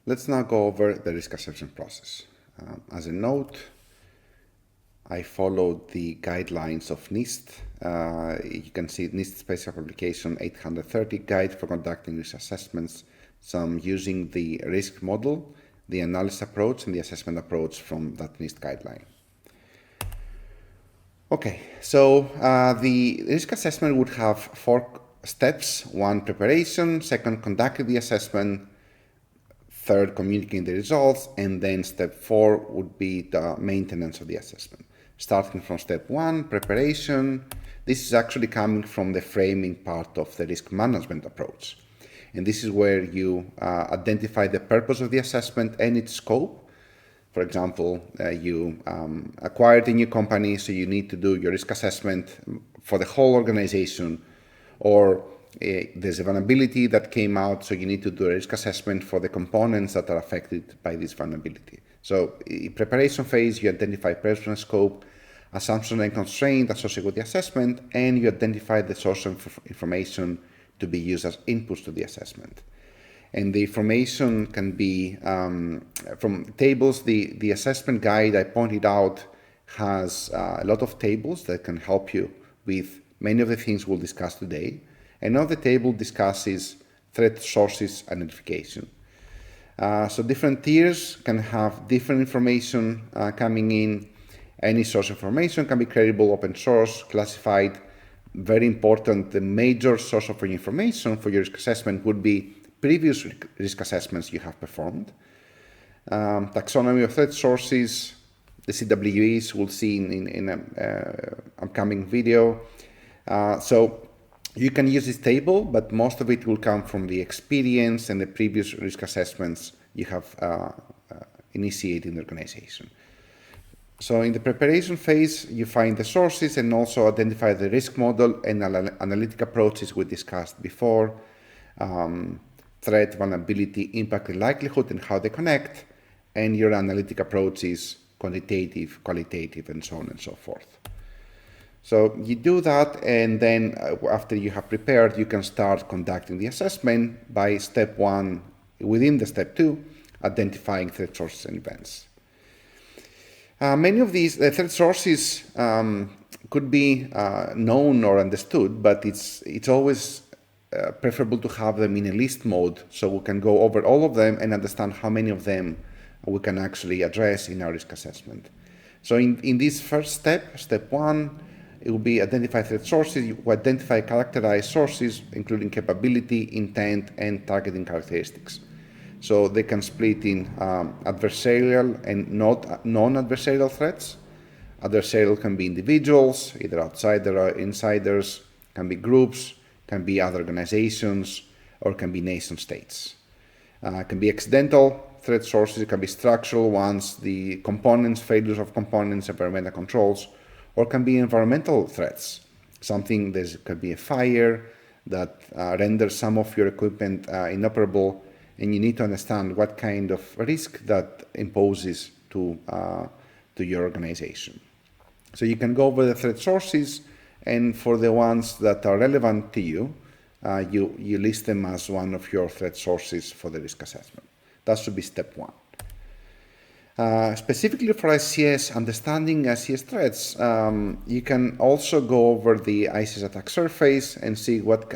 Let's now go over the risk assessment process. As a note, I followed the guidelines of NIST. You can see NIST Special Publication 830 Guide for Conducting Risk Assessments. So I'm using the risk model, the analysis approach, and the assessment approach from that NIST guideline. Okay, so the risk assessment would have 4 steps. 1, preparation. 2, conducting the assessment. 3, communicating the results. And then step 4 would be the maintenance of the assessment. Starting from step 1, preparation. This is actually coming from the framing part of the risk management approach. And this is where you identify the purpose of the assessment and its scope. For example, you acquired a new company, so you need to do your risk assessment for the whole organization, or there's a vulnerability that came out, so you need to do a risk assessment for the components that are affected by this vulnerability. So in preparation phase, you identify purpose and scope, assumption and constraint associated with the assessment, and you identify the source of information to be used as inputs to the assessment. And the information can be from tables. The assessment guide I pointed out has a lot of tables that can help you with many of the things we'll discuss today. Another table discusses threat sources identification. So different tiers can have different information coming in. Any source information can be credible, open source, classified. Very important, the major source of information for your risk assessment would be previous risk assessments you have performed. Taxonomy of threat sources, the CWEs we'll see in an upcoming video. So you can use this table, but most of it will come from the experience and the previous risk assessments you have initiated in the organization. So in the preparation phase, you find the sources and also identify the risk model and analytic approaches we discussed before. Threat, vulnerability, impact, and likelihood, and how they connect, and your analytic approaches, quantitative, qualitative, and so on and so forth. So you do that, and then after you have prepared, you can start conducting the assessment by step 1, within the step 2, identifying threat sources and events. Many of these threat sources could be known or understood, but it's always preferable to have them in a list mode, so we can go over all of them and understand how many of them we can actually address in our risk assessment. So in this first step, step 1, it will be identify threat sources. You identify characterized sources, including capability, intent, and targeting characteristics. So they can split in adversarial and non-adversarial threats. Adversarial can be individuals, either outsider or insiders, can be groups, can be other organizations, or can be nation states. Can be accidental threat sources, it can be structural ones, the components, failures of components, environmental controls, or can be environmental threats. There could be a fire that renders some of your equipment inoperable, and you need to understand what kind of risk that imposes to your organization. So you can go over the threat sources, and for the ones that are relevant to you, you list them as one of your threat sources for the risk assessment. That should be step 1. Specifically for ICS, understanding ICS threats, you can also go over the ICS attack surface and see what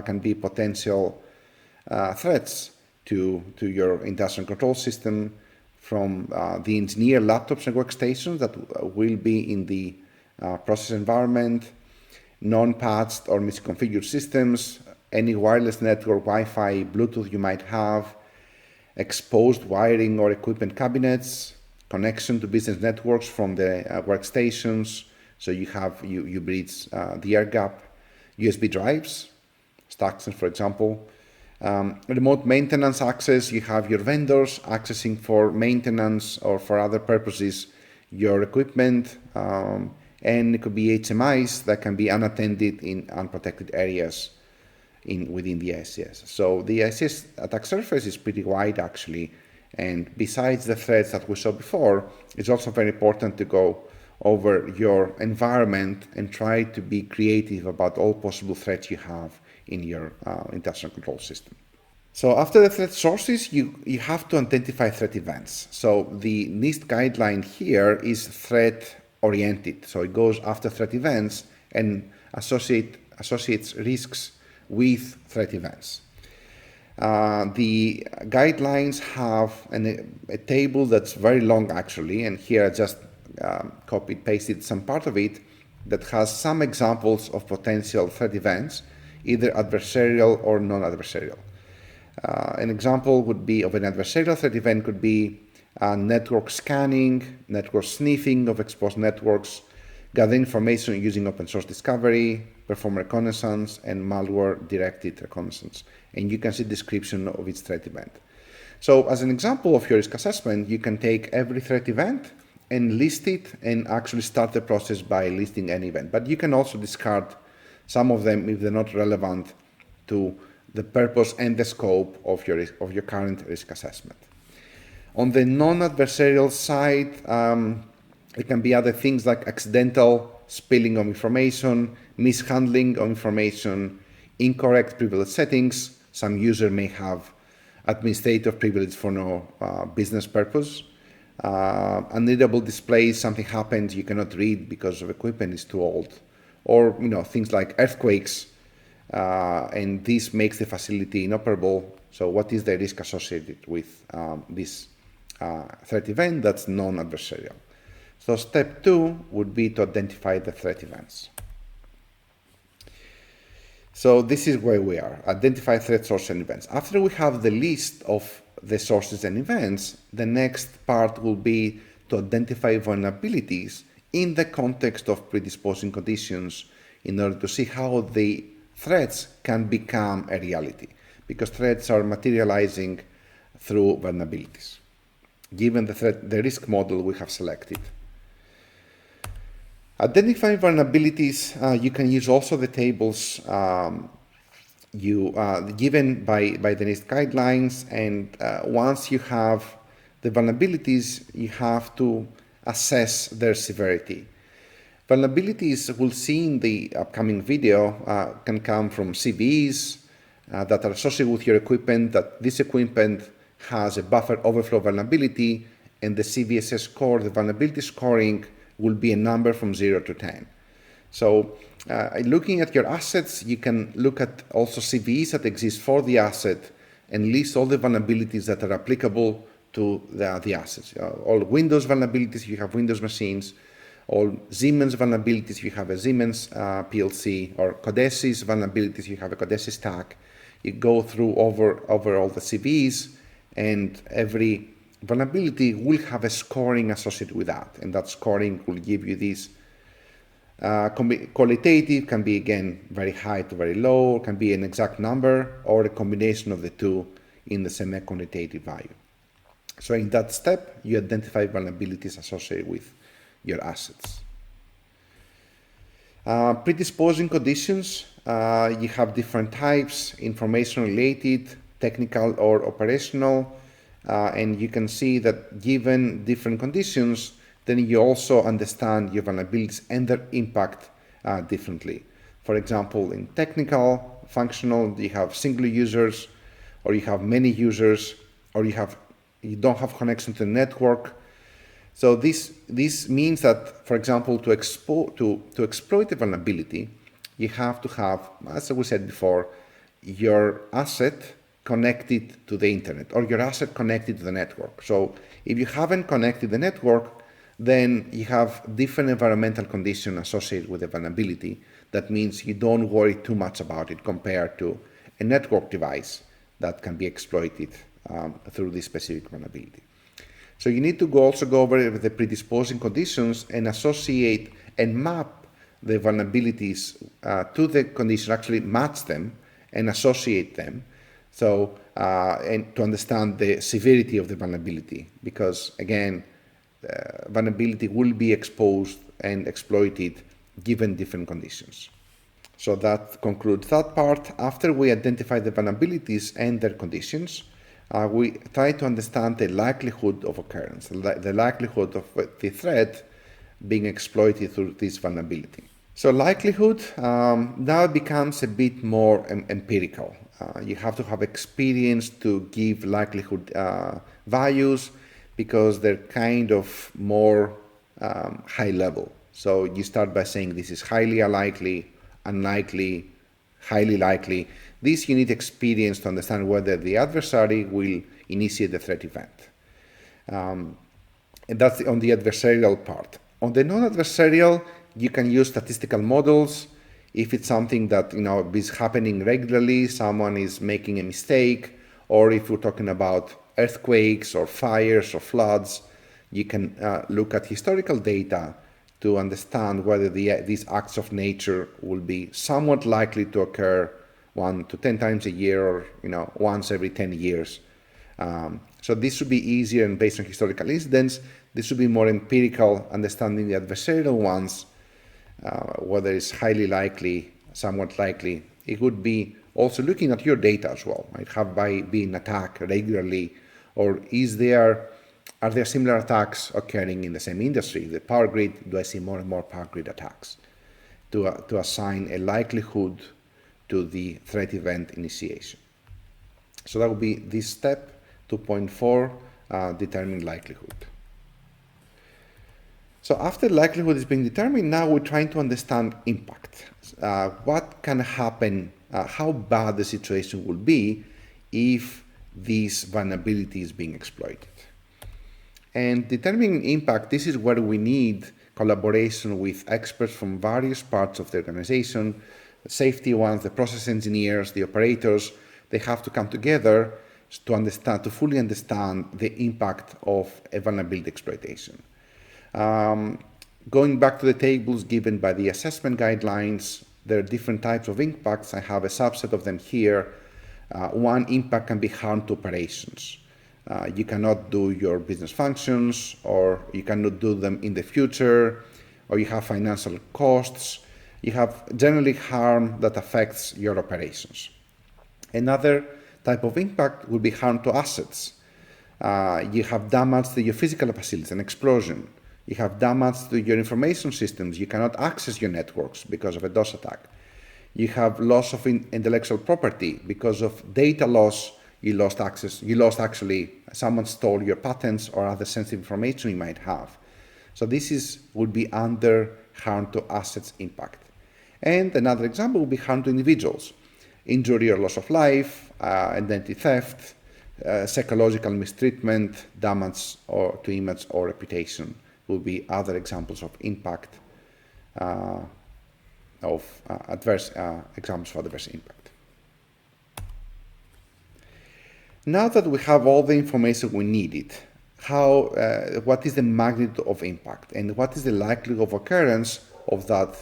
can be potential threats to your industrial control system, from the engineer laptops and workstations that will be in the process environment, non-patched or misconfigured systems, any wireless network, Wi-Fi, Bluetooth you might have, exposed wiring or equipment cabinets, connection to business networks from the workstations, so you breach the air gap, USB drives, Stuxnet for example, remote maintenance access, you have your vendors accessing for maintenance or for other purposes your equipment, and it could be HMIs that can be unattended in unprotected areas within the ICS. So the ICS attack surface is pretty wide actually, and besides the threats that we saw before, it's also very important to go over your environment and try to be creative about all possible threats you have in your industrial control system. So after the threat sources, you have to identify threat events. So the NIST guideline here is threat oriented. So it goes after threat events and associates risks with threat events. The guidelines have a table that's very long actually, and here I just copied, pasted some part of it that has some examples of potential threat events, either adversarial or non-adversarial. An example would be of an adversarial threat event could be network scanning, network sniffing of exposed networks, gather information using open source discovery, perform reconnaissance, and malware-directed reconnaissance. And you can see description of each threat event. So as an example of your risk assessment, you can take every threat event and list it and actually start the process by listing any event. But you can also discard some of them if they're not relevant to the purpose and the scope of your current risk assessment. On the non-adversarial side, it can be other things like accidental spilling of information, mishandling of information, incorrect privilege settings. Some user may have administrative privilege for no business purpose. Unreadable displays, something happens you cannot read because the equipment is too old. Or things like earthquakes, and this makes the facility inoperable. So what is the risk associated with this threat event that's non-adversarial? So step 2 would be to identify the threat events. So this is where we are, identify threat sources and events. After we have the list of the sources and events, the next part will be to identify vulnerabilities in the context of predisposing conditions in order to see how the threats can become a reality, because threats are materializing through vulnerabilities, given the risk model we have selected. Identifying vulnerabilities, you can use also the tables given by the NIST guidelines, and once you have the vulnerabilities, you have to assess their severity. Vulnerabilities we'll see in the upcoming video can come from CVEs that are associated with your equipment, that this equipment has a buffer overflow vulnerability, and the CVSS score, the vulnerability scoring, will be a number from 0 to 10. So looking at your assets, you can look at also CVEs that exist for the asset and list all the vulnerabilities that are applicable to the assets. All Windows vulnerabilities, you have Windows machines. All Siemens vulnerabilities, you have a Siemens PLC, or Codesys vulnerabilities, you have a Codesys stack. You go through over all the CVEs, and every vulnerability will have a scoring associated with that, and that scoring will give you this qualitative, can be again very high to very low, can be an exact number, or a combination of the two in the semi-quantitative value. So in that step, you identify vulnerabilities associated with your assets. Predisposing conditions, you have different types, information related, technical or operational, and you can see that given different conditions, then you also understand your vulnerabilities and their impact differently. For example, in technical, functional, you have single users, or you have many users, or you don't have connection to the network. So this means that, for example, to exploit a vulnerability, you have to have, as we said before, your asset connected to the internet, or your asset connected to the network. So if you haven't connected the network, then you have different environmental conditions associated with the vulnerability. That means you don't worry too much about it compared to a network device that can be exploited through this specific vulnerability. So you need to also go over the predisposing conditions and associate and map the vulnerabilities to the condition, actually match them and associate them. So, and to understand the severity of the vulnerability, because again, vulnerability will be exposed and exploited given different conditions. So that concludes that part. After we identify the vulnerabilities and their conditions, we try to understand the likelihood of occurrence, the likelihood of the threat being exploited through this vulnerability. So likelihood now becomes a bit more empirical. You have to have experience to give likelihood values because they're kind of more high level. So you start by saying this is highly unlikely, unlikely, highly likely. This you need experience to understand whether the adversary will initiate the threat event. And that's on the adversarial part. On the non-adversarial, you can use statistical models. If it's something that is happening regularly, someone is making a mistake, or if we're talking about earthquakes or fires or floods, you can look at historical data to understand whether these acts of nature will be somewhat likely to occur 1 to 10 times a year, or once every 10 years. So this should be easier, and based on historical incidents, this should be more empirical, understanding the adversarial ones, whether it's highly likely, somewhat likely. It would be also looking at your data as well. Might have by being attacked regularly, or are there similar attacks occurring in the same industry? The power grid, do I see more and more power grid attacks? To assign a likelihood to the threat event initiation. So that would be this step, 2.4, determine likelihood. So after likelihood is being determined, now we're trying to understand impact. What can happen, how bad the situation will be if this vulnerability is being exploited. And determining impact, this is where we need collaboration with experts from various parts of the organization, the safety ones, the process engineers, the operators. They have to come together to fully understand the impact of a vulnerability exploitation. Going back to the tables given by the assessment guidelines, there are different types of impacts. I have a subset of them here. One impact can be harm to operations. You cannot do your business functions, or you cannot do them in the future, or you have financial costs. You have generally harm that affects your operations. Another type of impact would be harm to assets. You have damage to your physical facilities, an explosion. You have damage to your information systems. You cannot access your networks because of a DOS attack. You have loss of intellectual property because of data loss. You lost access. Someone stole your patents or other sensitive information you might have. So this would be under harm to assets impact. And another example would be harm to individuals. Injury or loss of life, identity theft, psychological mistreatment, damage to image or reputation will be other examples of impact, adverse examples of adverse impact. Now that we have all the information we needed, what is the magnitude of impact and what is the likelihood of occurrence of that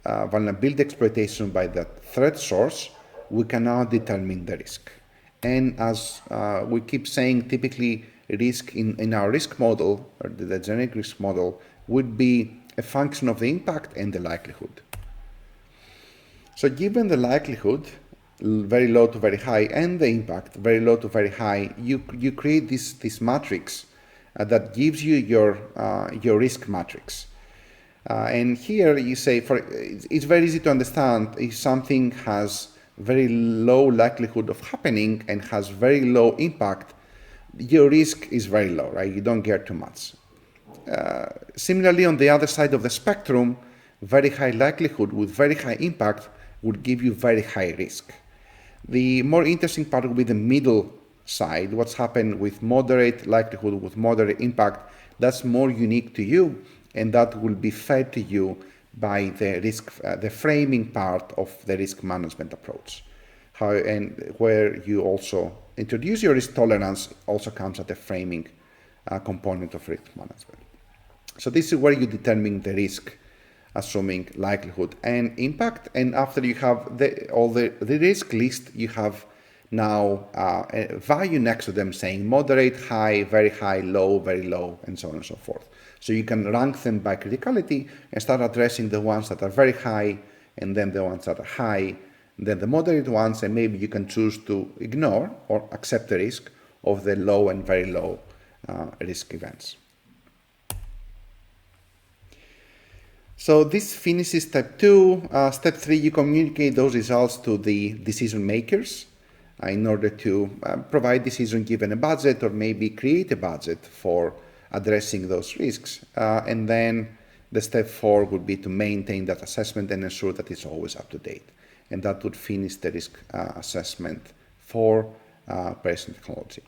vulnerability exploitation by that threat source, we can now determine the risk. And as we keep saying, typically risk in our risk model, or the generic risk model, would be a function of the impact and the likelihood. So given the likelihood, very low to very high, and the impact, very low to very high, you create this matrix that gives you your risk matrix. And here you say, it's very easy to understand if something has very low likelihood of happening and has very low impact, your risk is very low, right? You don't get too much. Similarly, on the other side of the spectrum, very high likelihood with very high impact would give you very high risk. The more interesting part will be the middle side, what's happened with moderate likelihood, with moderate impact. That's more unique to you, and that will be fed to you by the risk, the framing part of the risk management approach. And where you also introduce your risk tolerance also comes at the framing component of risk management. So this is where you determine the risk, assuming likelihood and impact. And after you have the risk list, you have now a value next to them saying moderate, high, very low, and so on and so forth. So you can rank them by criticality and start addressing the ones that are very high, and then the ones that are high, and then the moderate ones, and maybe you can choose to ignore or accept the risk of the low and very low risk events. So this finishes step 2. Step 3, you communicate those results to the decision makers. in order to provide decision given a budget, or maybe create a budget for addressing those risks. And then the step 4 would be to maintain that assessment and ensure that it's always up to date. And that would finish the risk assessment for Pearson technology.